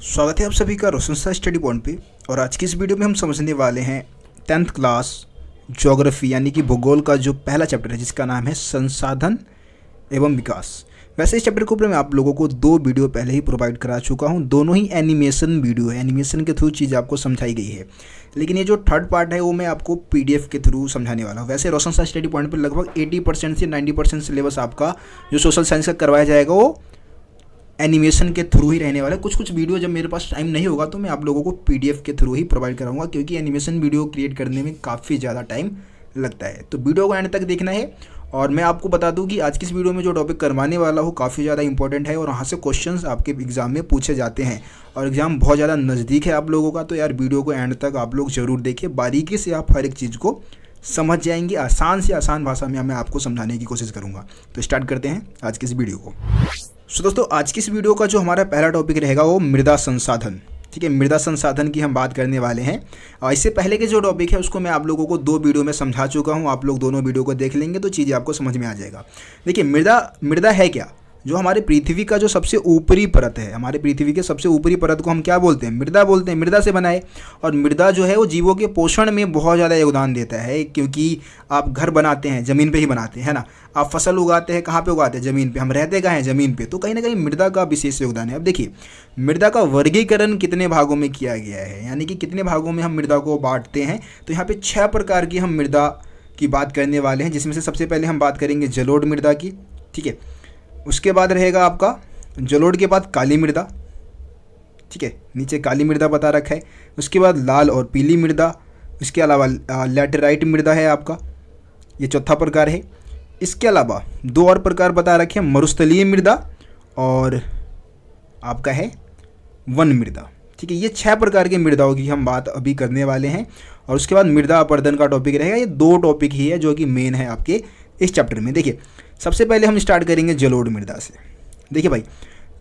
स्वागत है आप सभी का रोशन सर स्टडी पॉइंट पे। और आज की इस वीडियो में हम समझने वाले हैं 10th क्लास ज्योग्राफी यानी कि भूगोल का जो पहला चैप्टर है जिसका नाम है संसाधन एवं विकास। वैसे इस चैप्टर के ऊपर मैं आप लोगों को 2 वीडियो पहले ही प्रोवाइड करा चुका हूं, दोनों ही एनिमेशन वीडियो है, एनिमेशन के थ्रू चीज़ आपको समझाई गई है। लेकिन ये जो थर्ड पार्ट है वो मैं आपको PDF के थ्रू समझाने वाला हूँ। वैसे रोशन सर स्टडी पॉइंट पर लगभग 80% से 90% सिलेबस आपका जो सोशल साइंस का करवाया जाएगा वो एनिमेशन के थ्रू ही रहने वाला है। कुछ वीडियो जब मेरे पास टाइम नहीं होगा तो मैं आप लोगों को PDF के थ्रू ही प्रोवाइड कराऊंगा, क्योंकि एनिमेशन वीडियो क्रिएट करने में काफ़ी ज़्यादा टाइम लगता है। तो वीडियो को एंड तक देखना है। और मैं आपको बता दूं कि आज की इस वीडियो में जो टॉपिक करवाने वाला हूँ काफ़ी ज़्यादा इंपॉर्टेंट है और वहाँ से क्वेश्चंस आपके एग्जाम में पूछे जाते हैं और एग्ज़ाम बहुत ज़्यादा नज़दीक है आप लोगों का। तो यार वीडियो को एंड तक आप लोग ज़रूर देखिए, बारीकी से आप हर एक चीज़ को समझ जाएंगे। आसान से आसान भाषा में मैं आपको समझाने की कोशिश करूँगा। तो स्टार्ट करते हैं आज की इस वीडियो को। सो दोस्तों, आज की इस वीडियो का जो हमारा पहला टॉपिक रहेगा वो मृदा संसाधन। ठीक है, मृदा संसाधन की हम बात करने वाले हैं। और इससे पहले के जो टॉपिक है उसको मैं आप लोगों को 2 वीडियो में समझा चुका हूं। आप लोग दोनों वीडियो को देख लेंगे तो चीज़ें आपको समझ में आ जाएगा। देखिए, मृदा है क्या? जो हमारे पृथ्वी का जो सबसे ऊपरी परत है, हमारे पृथ्वी के सबसे ऊपरी परत को हम क्या बोलते हैं? मृदा बोलते हैं। मृदा से बना है। और मृदा जो है वो जीवों के पोषण में बहुत ज़्यादा योगदान देता है, क्योंकि आप घर बनाते हैं ज़मीन पे ही बनाते हैं, है ना। आप फसल उगाते हैं कहाँ पे उगाते हैं? ज़मीन पे। हम रहते कहाँ हैं? ज़मीन पे। तो कहीं ना कहीं मृदा का विशेष योगदान है। अब देखिए, मृदा का वर्गीकरण कितने भागों में किया गया है, यानी कि कितने भागों में हम मृदा को बांटते हैं। तो यहाँ पे 6 प्रकार की हम मृदा की बात करने वाले हैं, जिसमें से सबसे पहले हम बात करेंगे जलोढ़ मृदा की। ठीक है, उसके बाद रहेगा आपका जलोढ़ के बाद काली मृदा। ठीक है, नीचे काली मृदा बता रखा है। उसके बाद लाल और पीली मृदा। इसके अलावा लैटेराइट मृदा है आपका, ये चौथा प्रकार है। इसके अलावा 2 और प्रकार बता रखे हैं, मरुस्थलीय मृदा और आपका है वन मृदा। ठीक है, ये 6 प्रकार की मृदाओं की हम बात अभी करने वाले हैं। और उसके बाद मृदा अपर्दन का टॉपिक रहेगा। ये 2 टॉपिक ही है जो कि मेन है आपके इस चैप्टर में। देखिए, सबसे पहले हम स्टार्ट करेंगे जलोढ़ मृदा से। देखिए भाई,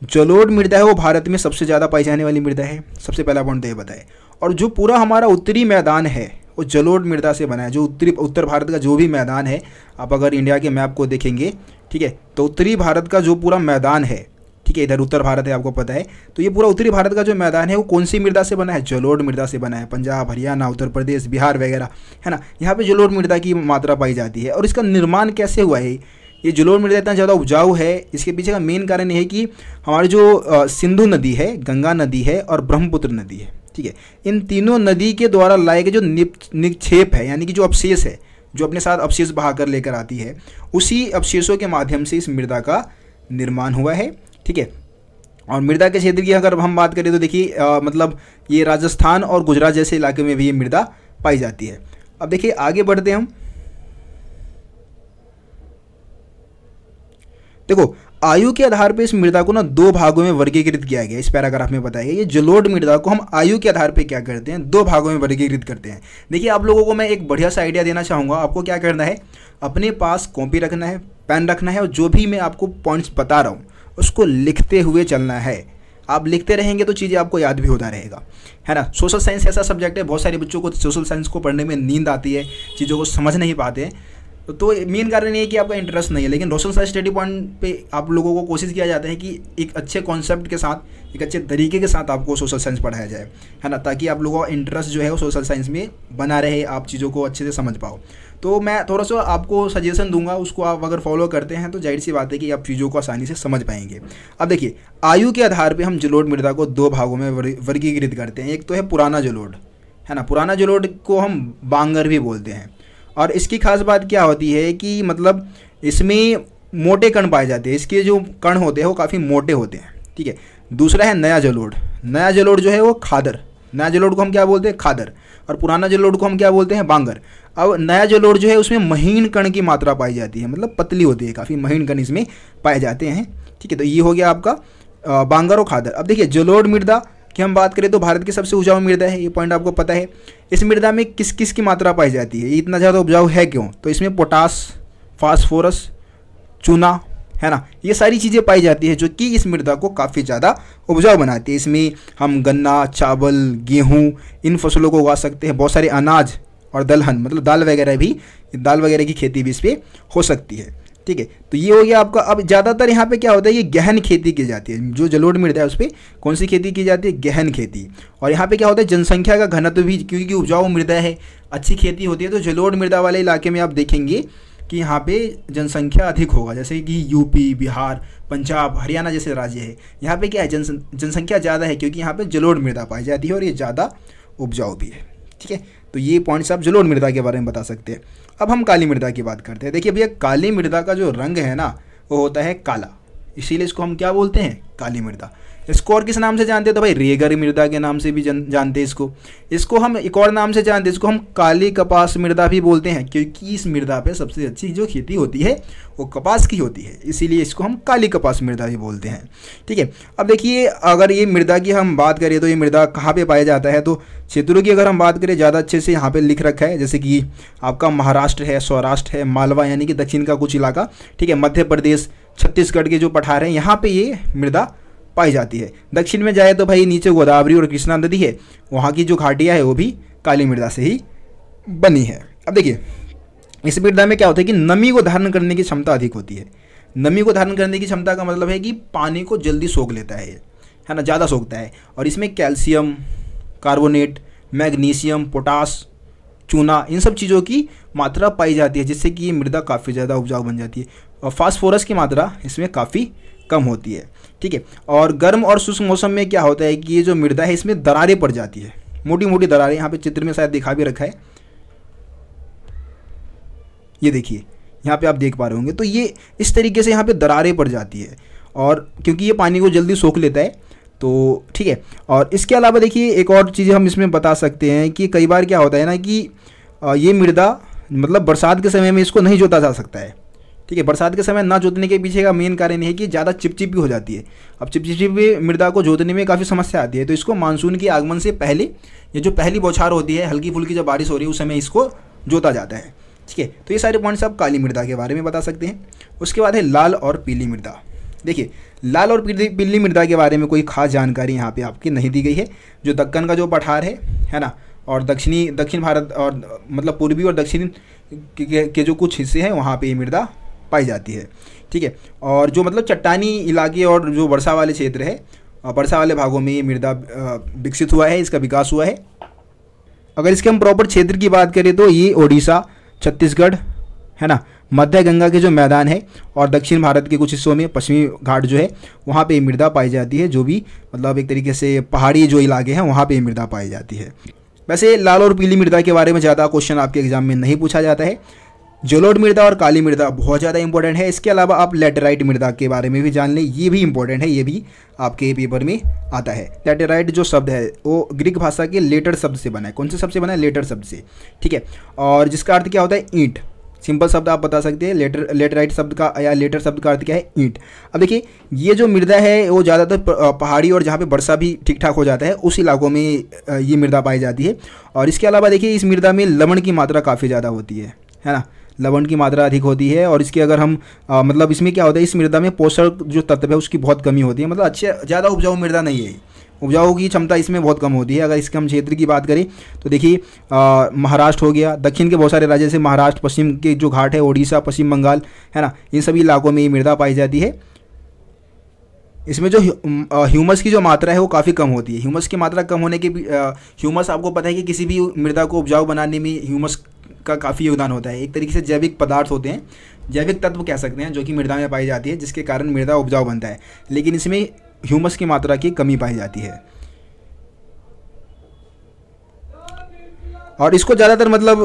जलोढ़ मृदा है वो भारत में सबसे ज़्यादा पाई जाने वाली मृदा है। सबसे पहला पॉइंट तो ये बताए। और जो पूरा हमारा उत्तरी मैदान है वो जलोढ़ मृदा से बना है। जो उत्तर भारत का जो भी मैदान है, आप अगर इंडिया के मैप को देखेंगे, ठीक है, तो उत्तरी भारत का जो पूरा मैदान है, ठीक है, इधर उत्तर भारत है आपको पता है, तो ये पूरा उत्तरी भारत का जो मैदान है वो कौन सी मृदा से बना है? जलोढ़ मृदा से बना है। पंजाब, हरियाणा, उत्तर प्रदेश, बिहार वगैरह, है ना, यहाँ पे जलोढ़ मृदा की मात्रा पाई जाती है। और इसका निर्माण कैसे हुआ है? ये जलोढ़ मृदा इतना ज़्यादा उपजाऊ है, इसके पीछे का मेन कारण ये है कि हमारी जो सिंधु नदी है, गंगा नदी है और ब्रह्मपुत्र नदी है, ठीक है, इन तीनों नदी के द्वारा लाए गए जो निक्षेप है, यानी कि जो अवशेष है, जो अपने साथ अवशेष बहाकर लेकर आती है, उसी अवशेषों के माध्यम से इस मृदा का निर्माण हुआ है। ठीक है, और मृदा के क्षेत्र की अगर हम बात करें तो देखिए मतलब ये राजस्थान और गुजरात जैसे इलाके में भी ये मृदा पाई जाती है। अब देखिए आगे बढ़ते हैं हम। देखो, आयु के आधार पर इस मृदा को ना 2 भागों में वर्गीकृत किया गया। इस पैराग्राफ में बताया गया ये जलोढ़ मृदा को हम आयु के आधार पर क्या करते हैं? 2 भागों में वर्गीकृत करते हैं। देखिए, आप लोगों को मैं एक बढ़िया सा आइडिया देना चाहूँगा। आपको क्या करना है, अपने पास कॉपी रखना है, पेन रखना है, और जो भी मैं आपको पॉइंट्स बता रहा हूँ उसको लिखते हुए चलना है। आप लिखते रहेंगे तो चीज़ें आपको याद भी होता रहेगा, है ना। सोशल साइंस ऐसा सब्जेक्ट है, बहुत सारे बच्चों को सोशल साइंस को पढ़ने में नींद आती है, चीज़ों को समझ नहीं पाते हैं। तो मेन कारण ये है कि आपका इंटरेस्ट नहीं है। लेकिन रोशन सर स्टडी पॉइंट पे आप लोगों को कोशिश किया जाता है कि एक अच्छे कॉन्सेप्ट के साथ, एक अच्छे तरीके के साथ आपको सोशल साइंस पढ़ाया जाए, है ना, ताकि आप लोगों का इंटरेस्ट जो है वो सोशल साइंस में बना रहे, आप चीज़ों को अच्छे से समझ पाओ। तो मैं थोड़ा सा आपको सजेशन दूंगा, उसको आप अगर फॉलो करते हैं तो जाहिर सी बात है कि आप चीज़ों को आसानी से समझ पाएंगे। अब देखिए, आयु के आधार पर हम जलोढ़ मृदा को 2 भागों में वर्गीकृत करते हैं। एक तो है पुराना जलोढ़, है ना, पुराना जलोढ़ को हम बांगर भी बोलते हैं। और इसकी खास बात क्या होती है कि मतलब इसमें मोटे कण पाए जाते हैं। इसके जो कण होते हैं वो काफ़ी मोटे होते हैं। ठीक है, दूसरा है नया जलोढ़। नया जलोढ़ जो है वो खादर। नया जलोढ़ को हम क्या बोलते हैं? खादर। और पुराना जलोढ़ को हम क्या बोलते हैं? बांगर। अब नया जलोढ़ जो है उसमें महीन कण की मात्रा पाई जाती है, मतलब पतली होती है, काफ़ी महीन कण इसमें पाए जाते हैं। ठीक है, तो ये हो गया आपका बांगर और खादर। अब देखिए, जलोढ़ मृदा की हम बात करें तो भारत की सबसे उपजाऊ मृदा है, ये पॉइंट आपको पता है। इस मृदा में किस किस की मात्रा पाई जाती है? ये इतना ज़्यादा उपजाऊ है क्यों? तो इसमें पोटास, फास्फोरस, चूना, है ना, ये सारी चीज़ें पाई जाती है जो कि इस मृदा को काफ़ी ज़्यादा उपजाऊ बनाती है। इसमें हम गन्ना, चावल, गेहूँ, इन फसलों को उगा सकते हैं। बहुत सारे अनाज और दलहन, मतलब दाल वगैरह की खेती भी इस पर हो सकती है। ठीक है, तो ये हो गया आपका। अब ज़्यादातर यहाँ पे क्या होता है, ये गहन खेती की जाती है। जो जलोढ़ मृदा है उस पर कौन सी खेती की जाती है, गहन खेती। और यहाँ पे क्या होता है, जनसंख्या का घनत्व भी, क्योंकि उपजाऊ मृदा है, अच्छी खेती होती है, तो जलोढ़ मृदा वाले इलाके में आप देखेंगे कि यहाँ पे जनसंख्या अधिक होगा। जैसे कि यूपी, बिहार, पंजाब, हरियाणा जैसे राज्य है, यहाँ पे क्या है, जनसंख्या ज़्यादा है, क्योंकि यहाँ पे जलोढ़ मृदा पाई जाती है और ये ज़्यादा उपजाऊ भी है। ठीक है, तो ये पॉइंट्स आप जलोढ़ मृदा के बारे में बता सकते हैं। अब हम काली मृदा की बात करते हैं। देखिए भैया, काली मृदा का जो रंग है ना, वो होता है काला, इसीलिए इसको हम क्या बोलते हैं, काली मृदा। इसको और किस नाम से जानते हैं, तो भाई रेगर मृदा के नाम से भी जानते हैं इसको हम एक और नाम से जानते हैं, इसको हम काली कपास मृदा भी बोलते हैं, क्योंकि इस मृदा पे सबसे अच्छी जो खेती होती है वो कपास की होती है, इसीलिए इसको हम काली कपास मृदा भी बोलते हैं। ठीक है, अब देखिए, अगर ये मृदा की हम बात करें तो ये मृदा कहाँ पे पाया जाता है, तो क्षेत्रों की अगर हम बात करें, ज़्यादा अच्छे से यहाँ पे लिख रखा है, जैसे कि आपका महाराष्ट्र है, सौराष्ट्र है, मालवा यानी कि दक्षिण का कुछ इलाका, ठीक है, मध्य प्रदेश, छत्तीसगढ़ के जो पठार हैं, यहाँ पे ये मृदा पाई जाती है। दक्षिण में जाए तो भाई नीचे गोदावरी और कृष्णा नदी है, वहाँ की जो घाटियाँ है वो भी काली मृदा से ही बनी है। अब देखिए, इस मृदा में क्या होता है कि नमी को धारण करने की क्षमता अधिक होती है। नमी को धारण करने की क्षमता का मतलब है कि पानी को जल्दी सोख लेता है ना, ज़्यादा सोखता है। और इसमें कैल्शियम कार्बोनेट, मैग्नीशियम, पोटास, चूना, इन सब चीज़ों की मात्रा पाई जाती है, जिससे कि ये मृदा काफ़ी ज़्यादा उपजाऊ बन जाती है। और फास्फोरस की मात्रा इसमें काफ़ी कम होती है। ठीक है, और गर्म और शुष्क मौसम में क्या होता है कि ये जो मृदा है इसमें दरारें पड़ जाती है, मोटी मोटी दरारें, यहाँ पे चित्र में शायद दिखा भी रखा है, ये देखिए यहाँ पे आप देख पा रहे होंगे। तो ये इस तरीके से यहाँ पे दरारें पड़ जाती है, और क्योंकि ये पानी को जल्दी सोख लेता है, तो ठीक है। और इसके अलावा देखिए, एक और चीज़ हम इसमें बता सकते हैं कि कई बार क्या होता है ना कि ये मृदा मतलब बरसात के समय में इसको नहीं जोता जा सकता है। ठीक है, बरसात के समय ना जोतने के पीछे का मेन कारण है कि ज़्यादा चिपचिपी हो जाती है। अब चिपचिपी मृदा को जोतने में काफ़ी समस्या आती है, तो इसको मानसून के आगमन से पहले, ये जो पहली बौछार होती है, हल्की फुल्की जब बारिश हो रही है, उस समय इसको जोता जाता है। ठीक है, तो ये सारे पॉइंट्स आप काली मृदा के बारे में बता सकते हैं। उसके बाद है लाल और पीली मृदा। देखिए, लाल और पीली मृदा के बारे में कोई खास जानकारी यहाँ पे आपकी नहीं दी गई है। जो दक्कन का जो पठार है ना, और दक्षिण भारत और मतलब पूर्वी और दक्षिण के जो कुछ हिस्से हैं, वहाँ पे ये मृदा पाई जाती है। ठीक है, और जो मतलब चट्टानी इलाके और जो वर्षा वाले क्षेत्र है, वर्षा वाले भागों में ये मृदा विकसित हुआ है, इसका विकास हुआ है। अगर इसके हम प्रॉपर क्षेत्र की बात करें तो ये ओडिशा, छत्तीसगढ़ है ना, मध्य गंगा के जो मैदान है, और दक्षिण भारत के कुछ हिस्सों में पश्चिमी घाट जो है, वहाँ पे मृदा पाई जाती है। जो भी मतलब एक तरीके से पहाड़ी जो इलाके हैं, वहाँ पे मृदा पाई जाती है। वैसे लाल और पीली मृदा के बारे में ज़्यादा क्वेश्चन आपके एग्जाम में नहीं पूछा जाता है। जलोढ़ मृदा और काली मृदा बहुत ज़्यादा इंपॉर्टेंट है। इसके अलावा आप लेटेराइट मृदा के बारे में भी जान लें, ये भी इंपॉर्टेंट है, ये भी आपके पेपर में आता है। लेटेराइट जो शब्द है वो ग्रीक भाषा के लेटर शब्द से बना है। कौन से शब्द से बना है? लेटर शब्द से। ठीक है, और जिसका अर्थ क्या होता है? ईंट। सिंपल शब्द आप बता सकते हैं, लेटेराइट शब्द का या लेटर शब्द का अर्थ क्या है? ईंट। अब देखिए, ये जो मृदा है वो ज़्यादातर पहाड़ी और जहाँ पे वर्षा भी ठीक ठाक हो जाता है, उस इलाकों में ये मृदा पाई जाती है। और इसके अलावा देखिए, इस मृदा में लवण की मात्रा काफ़ी ज़्यादा होती है ना, लवण की मात्रा अधिक होती है। और इसके अगर हम मतलब इसमें क्या होता है, इस मृदा में पोषक जो तत्व है उसकी बहुत कमी होती है, मतलब अच्छे ज़्यादा उपजाऊ मृदा नहीं है, उपजाऊ की क्षमता इसमें बहुत कम होती है। अगर इसके हम क्षेत्र की बात करें तो देखिए, महाराष्ट्र हो गया, दक्षिण के बहुत सारे राज्य जैसे महाराष्ट्र, पश्चिम के जो घाट है ओडिशा, पश्चिम बंगाल है ना, इन सभी इलाकों में ये मृदा पाई जाती है। इसमें जो ह्यूमस की जो मात्रा है वो काफ़ी कम होती है। ह्यूमस की मात्रा कम होने के ह्यूमस आपको पता है कि किसी भी मृदा को उपजाऊ बनाने में ह्यूमस का काफ़ी योगदान होता है। एक तरीके से जैविक पदार्थ होते हैं, जैविक तत्व कह सकते हैं, जो कि मृदा में पाई जाती है, जिसके कारण मृदा उपजाऊ बनता है। लेकिन इसमें ह्यूमस की मात्रा की कमी पाई जाती है। और इसको ज़्यादातर मतलब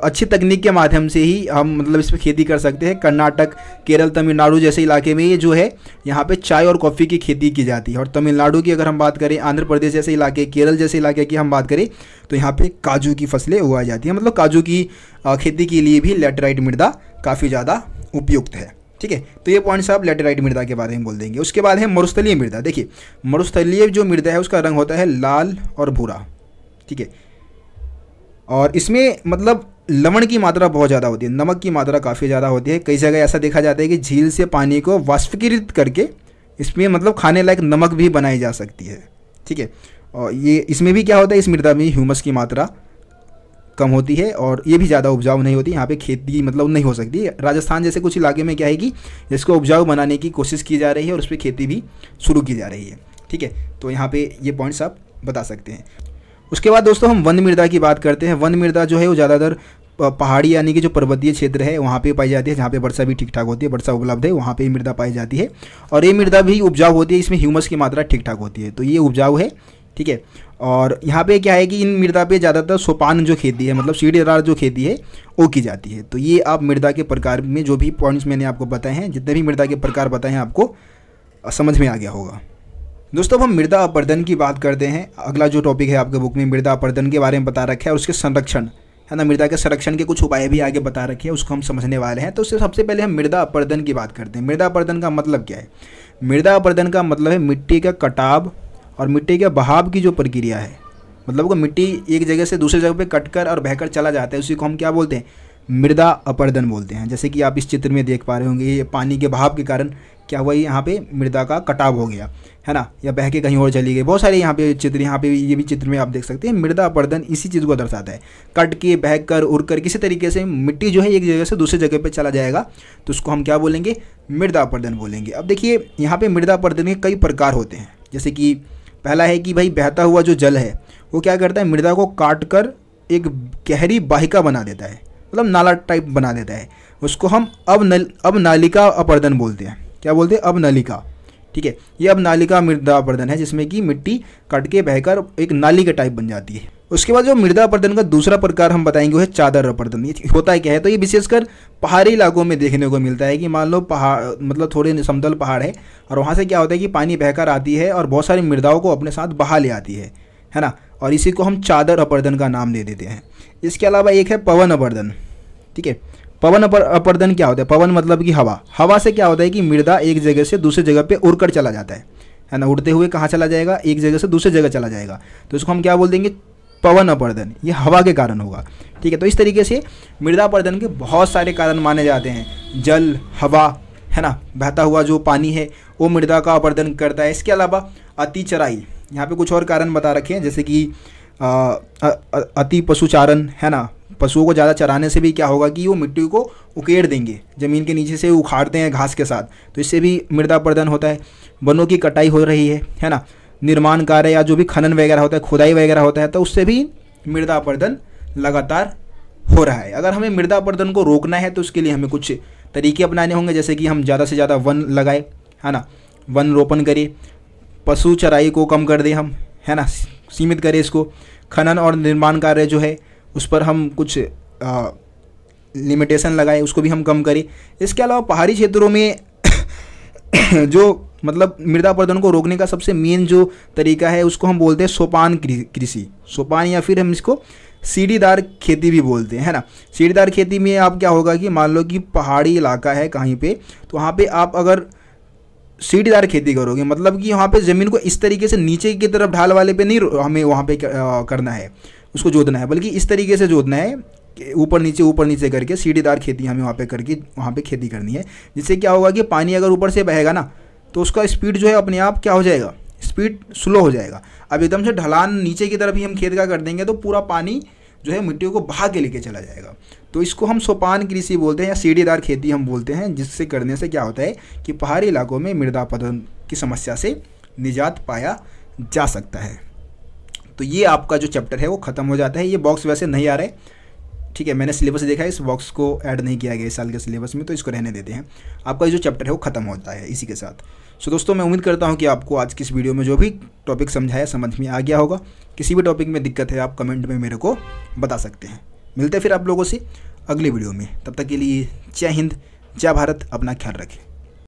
अच्छी तकनीक के माध्यम से ही हम मतलब इस पर खेती कर सकते हैं। कर्नाटक, केरल, तमिलनाडु जैसे इलाके में ये जो है, यहाँ पे चाय और कॉफ़ी की खेती की जाती है। और तमिलनाडु की अगर हम बात करें, आंध्र प्रदेश जैसे इलाके, केरल जैसे इलाके की हम बात करें, तो यहाँ पे काजू की फसलें उगाई जाती हैं। मतलब काजू की खेती के लिए भी लेटेराइट मृदा काफ़ी ज़्यादा उपयुक्त है। ठीक है, तो ये पॉइंट्स आप लेटेराइट मृदा के बारे में बोल देंगे। उसके बाद है मरुस्थलीय मृदा। देखिए, मरुस्थलीय जो मृदा है उसका रंग होता है लाल और भूरा। ठीक है, और इसमें मतलब लवण की मात्रा बहुत ज़्यादा होती है, नमक की मात्रा काफ़ी ज़्यादा होती है। कई जगह ऐसा देखा जाता है कि झील से पानी को वाष्पीकृत करके इसमें मतलब खाने लायक नमक भी बनाई जा सकती है। ठीक है, और ये इसमें भी क्या होता है, इस मृदा में ह्यूमस की मात्रा कम होती है और ये भी ज़्यादा उपजाऊ नहीं होती। यहाँ पे खेती मतलब नहीं हो सकती। राजस्थान जैसे कुछ इलाके में क्या है कि इसको उपजाऊ बनाने की कोशिश की जा रही है और उस पर खेती भी शुरू की जा रही है। ठीक है, तो यहाँ पे ये पॉइंट्स आप बता सकते हैं। उसके बाद दोस्तों हम वन मृदा की बात करते हैं। वन मृदा जो है वो ज़्यादातर पहाड़ी यानी कि जो पर्वतीय क्षेत्र है वहाँ पे पाई जाती है, जहाँ पे वर्षा भी ठीक ठाक होती है, वर्षा उपलब्ध है, वहाँ पे मृदा पाई जाती है और ये मृदा भी उपजाऊ होती है। इसमें ह्यूमस की मात्रा ठीक ठाक होती है, तो ये उपजाऊ है। ठीक है, और यहाँ पे क्या है कि इन मृदा पे ज़्यादातर सोपान जो खेती है मतलब सीढ़ीदार जो खेती है वो की जाती है। तो ये आप मृदा के प्रकार में जो भी पॉइंट्स मैंने आपको बताए हैं, जितने भी मृदा के प्रकार बताए हैं आपको समझ में आ गया होगा। दोस्तों अब हम मृदा अपरदन की बात करते हैं। अगला जो टॉपिक है आपके बुक में मृदा अपरदन के बारे में बता रखा है और उसके संरक्षण है ना, मृदा के संरक्षण के कुछ उपाय भी आगे बता रखे हैं, उसको हम समझने वाले हैं। तो उससे सबसे पहले हम मृदा अपरदन की बात करते हैं। मृदा अपरदन का मतलब क्या है? मृदा अपरदन का मतलब है मिट्टी का कटाव और मिट्टी के बहाव की जो प्रक्रिया है, मतलब वो मिट्टी एक जगह से दूसरी जगह पे कटकर और बहकर चला जाता है, उसी को हम क्या बोलते हैं? मृदा अपरदन बोलते हैं। जैसे कि आप इस चित्र में देख पा रहे होंगे, ये पानी के बहाव के कारण क्या हुआ, यहाँ पे मृदा का कटाव हो गया है ना, या बह के कहीं और चली गई। बहुत सारे यहाँ पे चित्र, यहाँ पे ये भी चित्र में आप देख सकते हैं। मृदा अपरदन इसी चीज़ को दर्शाता है, कट के बह कर उड़ कर किसी तरीके से मिट्टी जो है एक जगह से दूसरी जगह पे चला जाएगा, तो उसको हम क्या बोलेंगे? मृदा अपरदन बोलेंगे। अब देखिए यहाँ पे मृदा अपरदन के कई प्रकार होते हैं। जैसे कि पहला है कि भाई बहता हुआ जो जल है वो क्या करता है? मृदा को काट कर एक गहरी वाहिका बना देता है, मतलब नाला टाइप बना देता है। उसको हम अवनालिका अपरदन बोलते हैं। क्या बोलते हैं? अवनालिका। ठीक है, ये अवनालिका मृदा अपरदन है, जिसमें कि मिट्टी कट के बहकर एक नाली के टाइप बन जाती है। उसके बाद जो मृदा अपरदन का दूसरा प्रकार हम बताएंगे वो है चादर अपरदन। ये होता है क्या है? तो ये विशेषकर पहाड़ी इलाकों में देखने को मिलता है कि मान लो पहाड़ मतलब थोड़े समतल पहाड़ है और वहाँ से क्या होता है कि पानी बहकर आती है और बहुत सारी मृदाओं को अपने साथ बहा ले आती है ना, और इसी को हम चादर अपरदन का नाम दे देते हैं। इसके अलावा एक है पवन अपरदन। ठीक है, पवन अपरदन क्या होता है? पवन मतलब कि हवा। हवा से क्या होता है कि मृदा एक जगह से दूसरी जगह पे उड़कर चला जाता है ना, उड़ते हुए कहाँ चला जाएगा? एक जगह से दूसरी जगह चला जाएगा, तो इसको हम क्या बोल देंगे? पवन अपरदन। ये हवा के कारण होगा। ठीक है, तो इस तरीके से मृदा अपरदन के बहुत सारे कारण माने जाते हैं। जल, हवा है ना, बहता हुआ जो पानी है वो मृदा का अपरदन करता है। इसके अलावा अति चराई, यहाँ पे कुछ और कारण बता रखे हैं, जैसे कि अति पशुचारण है ना, पशुओं को ज़्यादा चराने से भी क्या होगा कि वो मिट्टी को उकेड़ देंगे, ज़मीन के नीचे से उखाड़ते हैं घास के साथ, तो इससे भी मृदा अपरदन होता है। वनों की कटाई हो रही है ना, निर्माण कार्य या जो भी खनन वगैरह होता है, खुदाई वगैरह होता है, तो उससे भी मृदा अपरदन लगातार हो रहा है। अगर हमें मृदा अपरदन को रोकना है तो उसके लिए हमें कुछ तरीके अपनाने होंगे, जैसे कि हम ज़्यादा से ज़्यादा वन लगाए है ना, वन रोपण करें, पशु चराई को कम कर दें हम है ना, सीमित करें इसको। खनन और निर्माण कार्य जो है उस पर हम कुछ लिमिटेशन लगाए, उसको भी हम कम करें। इसके अलावा पहाड़ी क्षेत्रों में जो मतलब मृदा अपरदन को रोकने का सबसे मेन जो तरीका है उसको हम बोलते हैं सोपान कृषि। सोपान या फिर हम इसको सीढ़ीदार खेती भी बोलते हैं है ना। सीढ़ीदार खेती में आप क्या होगा कि मान लो कि पहाड़ी इलाका है कहीं पे, तो वहाँ पे आप अगर सीढ़ीदार खेती करोगे, मतलब कि वहाँ पे ज़मीन को इस तरीके से नीचे की तरफ ढाल वाले पे नहीं हमें वहाँ पे करना है, उसको जोतना है, बल्कि इस तरीके से जोतना है कि ऊपर नीचे करके सीढ़ीदार खेती हमें वहाँ पे करके वहाँ पे खेती करनी है। जिससे क्या होगा कि पानी अगर ऊपर से बहेगा ना तो उसका स्पीड जो है अपने आप क्या हो जाएगा, स्पीड स्लो हो जाएगा। अब एकदम से ढलान नीचे की तरफ ही हम खेत का कर देंगे तो पूरा पानी जो है मिट्टी को बहा के लेके चला जाएगा। तो इसको हम सोपान कृषि बोलते हैं या सीढ़ीदार खेती हम बोलते हैं, जिससे करने से क्या होता है कि पहाड़ी इलाकों में मृदा अपरदन की समस्या से निजात पाया जा सकता है। तो ये आपका जो चैप्टर है वो ख़त्म हो जाता है। ये बॉक्स वैसे नहीं आ रहा है, ठीक है, मैंने सिलेबस देखा है, इस बॉक्स को ऐड नहीं किया गया इस साल के सिलेबस में, तो इसको रहने देते हैं। आपका जो चैप्टर है वो ख़त्म होता है इसी के साथ। सो दोस्तों मैं उम्मीद करता हूँ कि आपको आज की इस वीडियो में जो भी टॉपिक समझाया समझ में आ गया होगा। किसी भी टॉपिक में दिक्कत है आप कमेंट में मेरे को बता सकते हैं। मिलते हैं फिर आप लोगों से अगली वीडियो में, तब तक के लिए जय हिंद, जय भारत, अपना ख्याल रखें।